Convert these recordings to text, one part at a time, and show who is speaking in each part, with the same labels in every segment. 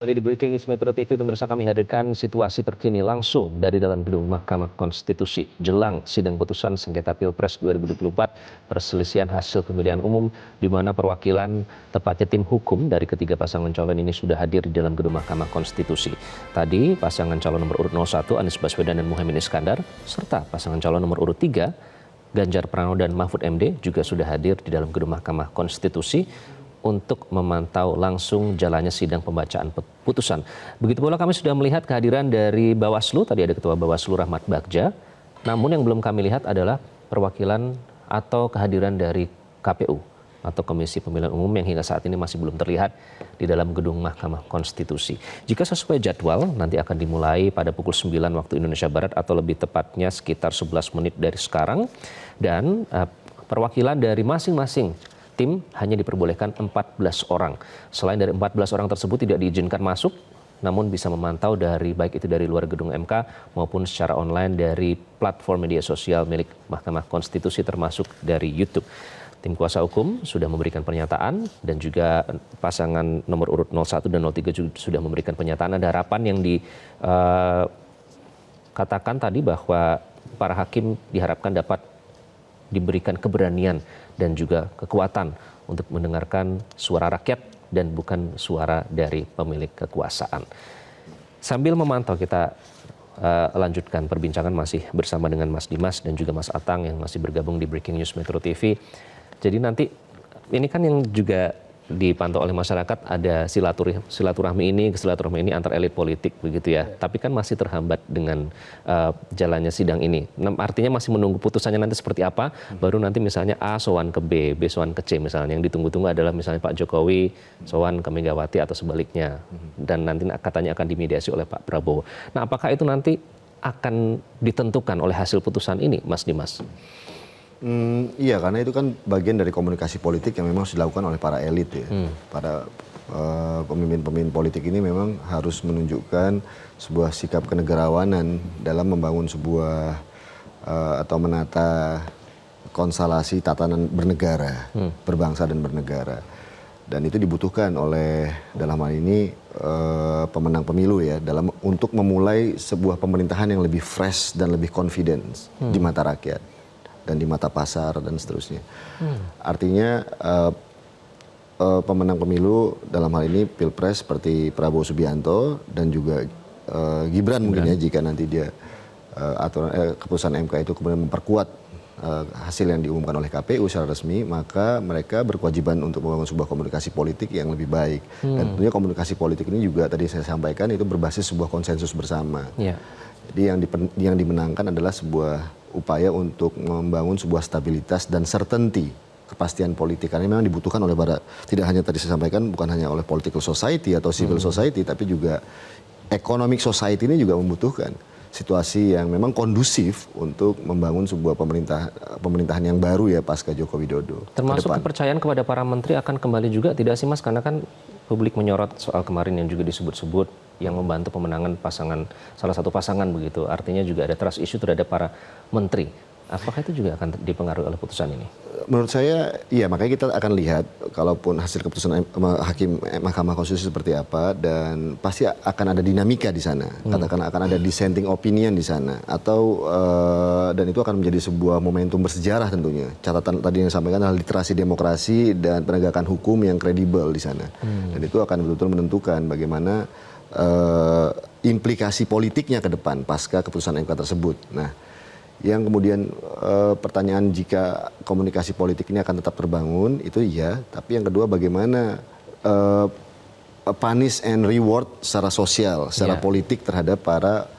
Speaker 1: Di Breaking News Metro TV, pemirsa, kami hadirkan situasi terkini langsung dari dalam gedung Mahkamah Konstitusi jelang sidang putusan sengketa Pilpres 2024 perselisihan hasil pemilihan umum, di mana perwakilan tepatnya tim hukum dari ketiga pasangan calon ini sudah hadir di dalam gedung Mahkamah Konstitusi. Tadi pasangan calon nomor urut 01 Anies Baswedan dan Muhaimin Iskandar serta pasangan calon nomor urut 3 Ganjar Pranowo dan Mahfud MD juga sudah hadir di dalam gedung Mahkamah Konstitusi untuk memantau langsung jalannya sidang pembacaan putusan. Begitu pula kami sudah melihat kehadiran dari Bawaslu, tadi ada Ketua Bawaslu Rahmat Bagja. Namun yang belum kami lihat adalah perwakilan atau kehadiran dari KPU atau Komisi Pemilihan Umum yang hingga saat ini masih belum terlihat di dalam gedung Mahkamah Konstitusi. Jika sesuai jadwal, nanti akan dimulai pada pukul 9 waktu Indonesia Barat atau lebih tepatnya sekitar 11 menit dari sekarang. Dan perwakilan dari masing-masing tim hanya diperbolehkan 14 orang. Selain dari 14 orang tersebut tidak diizinkan masuk, namun bisa memantau dari baik itu dari luar gedung MK maupun secara online dari platform media sosial milik Mahkamah Konstitusi termasuk dari YouTube. Tim kuasa hukum sudah memberikan pernyataan dan juga pasangan nomor urut 01 dan 03 juga sudah memberikan pernyataan. Ada harapan yang dikatakan tadi bahwa para hakim diharapkan dapat diberikan keberanian dan juga kekuatan untuk mendengarkan suara rakyat dan bukan suara dari pemilik kekuasaan. Sambil memantau kita lanjutkan perbincangan masih bersama dengan Mas Dimas dan juga Mas Atang yang masih bergabung di Breaking News Metro TV. Jadi nanti ini kan yang juga dipantau oleh masyarakat ada silaturahmi ini antar elit politik begitu ya. Tapi kan masih terhambat dengan jalannya sidang ini. Artinya masih menunggu putusannya nanti seperti apa. Baru nanti misalnya A sowan ke B, B sowan ke C misalnya. Yang ditunggu-tunggu adalah misalnya Pak Jokowi sowan ke Megawati atau sebaliknya. Dan nanti katanya akan dimediasi oleh Pak Prabowo. Nah, apakah itu nanti akan ditentukan oleh hasil putusan ini, Mas Dimas?
Speaker 2: Iya, karena itu kan bagian dari komunikasi politik yang memang harus dilakukan oleh para elit ya. Para pemimpin-pemimpin politik ini memang harus menunjukkan sebuah sikap kenegarawanan dalam membangun sebuah atau menata konstelasi tatanan bernegara, berbangsa dan bernegara. Dan itu dibutuhkan oleh dalam hal ini pemenang pemilu ya, untuk memulai sebuah pemerintahan yang lebih fresh dan lebih confidence di mata rakyat dan di mata pasar dan seterusnya. Artinya pemenang pemilu dalam hal ini Pilpres seperti Prabowo Subianto dan juga Gibran mungkin ya, jika nanti dia keputusan MK itu kemudian memperkuat hasil yang diumumkan oleh KPU secara resmi, maka mereka berkewajiban untuk membangun sebuah komunikasi politik yang lebih baik. Dan tentunya komunikasi politik ini juga tadi saya sampaikan itu berbasis sebuah konsensus bersama. Jadi yang dimenangkan adalah sebuah upaya untuk membangun sebuah stabilitas dan certainty, kepastian politik. Karena memang dibutuhkan oleh tidak hanya tadi saya sampaikan, bukan hanya oleh political society atau civil society, tapi juga economic society ini juga membutuhkan situasi yang memang kondusif untuk membangun sebuah pemerintahan yang baru ya pasca Joko Widodo.
Speaker 1: Termasuk kepercayaan kepada para menteri akan kembali juga tidak sih Mas? Karena kan publik menyorot soal kemarin yang juga disebut-sebut yang membantu pemenangan salah satu pasangan begitu. Artinya juga ada trust issue terhadap para menteri. Apakah itu juga akan dipengaruhi oleh putusan ini?
Speaker 2: Menurut saya, iya, makanya kita akan lihat kalaupun hasil keputusan hakim Mahkamah Konstitusi seperti apa, dan pasti akan ada dinamika di sana. Katakan akan ada dissenting opinion di sana, atau dan itu akan menjadi sebuah momentum bersejarah tentunya. Catatan tadi yang disampaikan adalah literasi demokrasi dan penegakan hukum yang kredibel di sana. Dan itu akan betul-betul menentukan bagaimana implikasi politiknya ke depan pasca keputusan MK tersebut. Nah, yang kemudian pertanyaan jika komunikasi politik ini akan tetap terbangun, itu iya. Tapi yang kedua bagaimana punish and reward secara sosial, secara politik terhadap para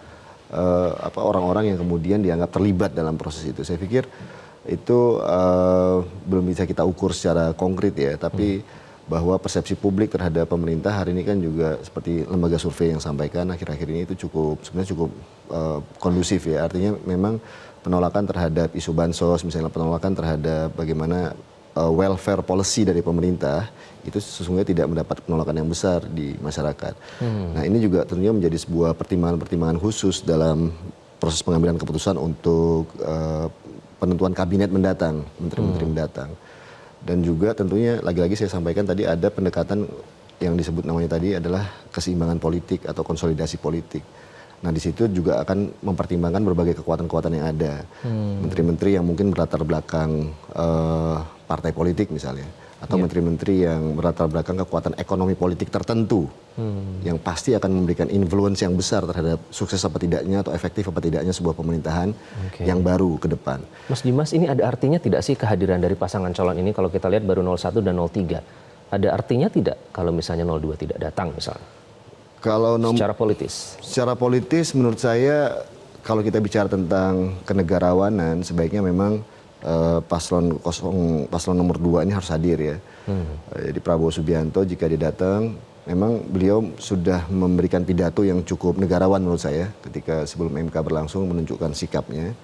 Speaker 2: orang-orang yang kemudian dianggap terlibat dalam proses itu. Saya pikir itu belum bisa kita ukur secara konkret ya, tapi bahwa persepsi publik terhadap pemerintah hari ini kan juga seperti lembaga survei yang sampaikan akhir-akhir ini itu sebenarnya cukup kondusif ya. Artinya memang penolakan terhadap isu bansos, misalnya penolakan terhadap bagaimana welfare policy dari pemerintah itu sesungguhnya tidak mendapat penolakan yang besar di masyarakat. Nah, ini juga tentunya menjadi sebuah pertimbangan-pertimbangan khusus dalam proses pengambilan keputusan untuk penentuan kabinet mendatang, menteri-menteri mendatang. Dan juga tentunya lagi-lagi saya sampaikan tadi ada pendekatan yang disebut namanya tadi adalah keseimbangan politik atau konsolidasi politik. Nah di situ juga akan mempertimbangkan berbagai kekuatan-kekuatan yang ada. Menteri-menteri yang mungkin berlatar belakang partai politik misalnya. Atau menteri-menteri yang berlatar belakang kekuatan ekonomi politik tertentu. Yang pasti akan memberikan influence yang besar terhadap sukses apa tidaknya atau efektif apa tidaknya sebuah pemerintahan yang baru ke depan.
Speaker 1: Mas Dimas, ini ada artinya tidak sih kehadiran dari pasangan calon ini? Kalau kita lihat baru 01 dan 03. Ada artinya tidak kalau misalnya 02 tidak datang misalnya?
Speaker 2: Kalau
Speaker 1: Secara politis?
Speaker 2: Secara politis menurut saya kalau kita bicara tentang kenegarawanan sebaiknya memang paslon nomor 2 ini harus hadir ya. Jadi Prabowo Subianto jika dia datang, memang beliau sudah memberikan pidato yang cukup negarawan menurut saya ketika sebelum MK berlangsung menunjukkan sikapnya.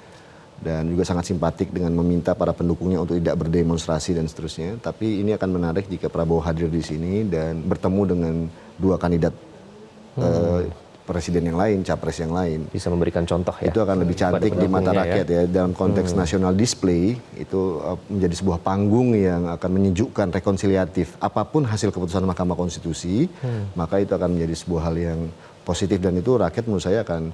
Speaker 2: Dan juga sangat simpatik dengan meminta para pendukungnya untuk tidak berdemonstrasi dan seterusnya. Tapi ini akan menarik jika Prabowo hadir di sini dan bertemu dengan dua kandidat presiden yang lain, capres yang lain.
Speaker 1: Bisa memberikan contoh ya?
Speaker 2: Itu akan lebih cantik di mata rakyat ya. Dalam konteks national display, itu menjadi sebuah panggung yang akan menyejukkan, rekonsiliatif. Apapun hasil keputusan Mahkamah Konstitusi, maka itu akan menjadi sebuah hal yang positif. Dan itu rakyat menurut saya akan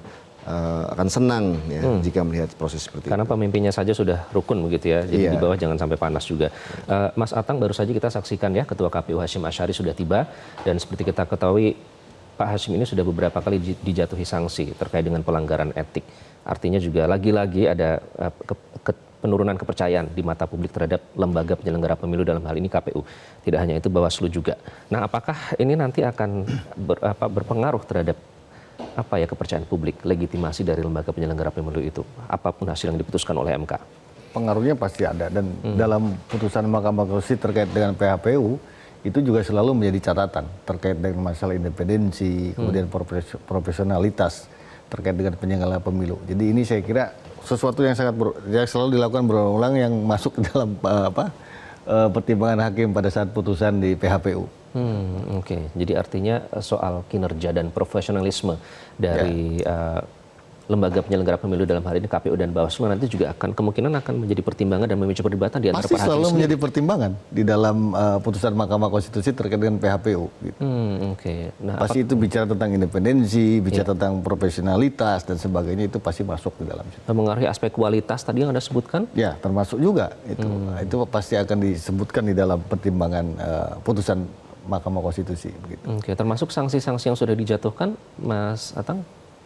Speaker 2: senang ya jika melihat proses seperti
Speaker 1: Karena
Speaker 2: itu.
Speaker 1: pemimpinnya saja sudah rukun begitu ya, jadi di bawah jangan sampai panas juga. Mas Atang, baru saja kita saksikan ya Ketua KPU Hashim Asyari sudah tiba, dan seperti kita ketahui Pak Hashim ini sudah beberapa kali dijatuhi sanksi terkait dengan pelanggaran etik. Artinya juga lagi-lagi ada penurunan kepercayaan di mata publik terhadap lembaga penyelenggara pemilu, dalam hal ini KPU. Tidak hanya itu, Bawaslu juga. Nah, apakah ini nanti akan berpengaruh terhadap kepercayaan publik, legitimasi dari lembaga penyelenggara pemilu itu, apapun hasil yang diputuskan oleh MK?
Speaker 3: Pengaruhnya pasti ada, dan dalam putusan Mahkamah Konstitusi terkait dengan PHPU itu juga selalu menjadi catatan terkait dengan masalah independensi, kemudian profesionalitas terkait dengan penyelenggara pemilu. Jadi ini saya kira sesuatu yang yang selalu dilakukan berulang yang masuk ke dalam pertimbangan hakim pada saat putusan di PHPU.
Speaker 1: Oke. Jadi artinya soal kinerja dan profesionalisme dari lembaga penyelenggara pemilu, dalam hal ini KPU dan Bawaslu, nanti juga kemungkinan akan menjadi pertimbangan dan memicu perdebatan di antara para hakim
Speaker 3: selalu
Speaker 1: sendiri.
Speaker 3: menjadi pertimbangan di dalam putusan Mahkamah Konstitusi terkait dengan PHPU. Gitu.
Speaker 1: Nah,
Speaker 3: pasti itu bicara tentang independensi, bicara tentang profesionalitas dan sebagainya, itu pasti masuk di dalam situ.
Speaker 1: Mengaruhi aspek kualitas tadi yang Anda sebutkan?
Speaker 3: Ya, termasuk juga itu. Itu pasti akan disebutkan di dalam pertimbangan putusan Mahkamah Konstitusi. Begitu.
Speaker 1: Oke, termasuk sanksi-sanksi yang sudah dijatuhkan, Mas Atang?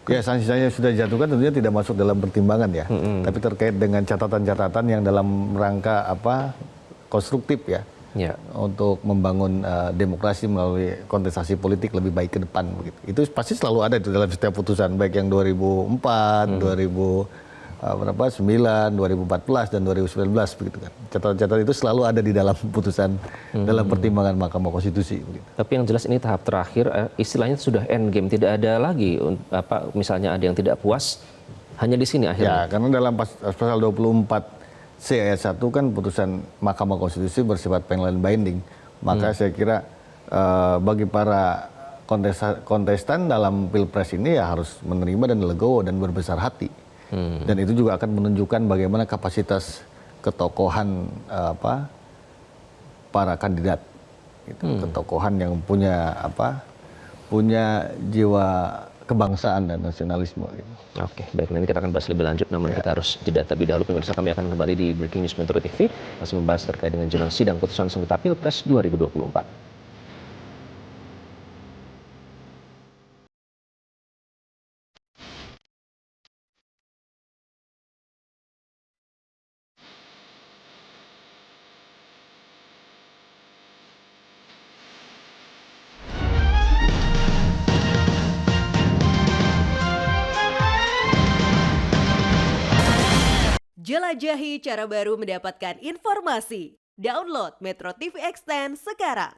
Speaker 3: Ya, sanksi-sanksi yang sudah dijatuhkan tentunya tidak masuk dalam pertimbangan ya. Tapi terkait dengan catatan-catatan yang dalam rangka konstruktif ya. Untuk membangun demokrasi melalui kontestasi politik lebih baik ke depan begitu. Itu pasti selalu ada di dalam setiap putusan, baik yang 2004, 2009, 2014 dan 2019 begitu kan. Catatan-catatan itu selalu ada di dalam putusan dalam pertimbangan Mahkamah Konstitusi begitu.
Speaker 1: Tapi yang jelas ini tahap terakhir, istilahnya sudah end game, tidak ada lagi misalnya ada yang tidak puas hanya di sini akhirnya.
Speaker 3: Ya, karena dalam pasal 24C ayat 1 kan putusan Mahkamah Konstitusi bersifat penal and binding. Maka saya kira bagi para kontestan dalam Pilpres ini ya harus menerima dan legowo dan berbesar hati. Dan itu juga akan menunjukkan bagaimana kapasitas ketokohan para kandidat, gitu. Ketokohan yang punya jiwa kebangsaan dan nasionalisme. Gitu.
Speaker 1: Oke, baik, nanti kita akan bahas lebih lanjut, namun kita harus jeda terlebih dahulu. Pemirsa, kami akan kembali di Breaking News Metro TV masih membahas terkait dengan jalannya sidang putusan sengketa Pilpres 2024.
Speaker 4: Jelajahi cara baru mendapatkan informasi. Download Metro TV Extend sekarang.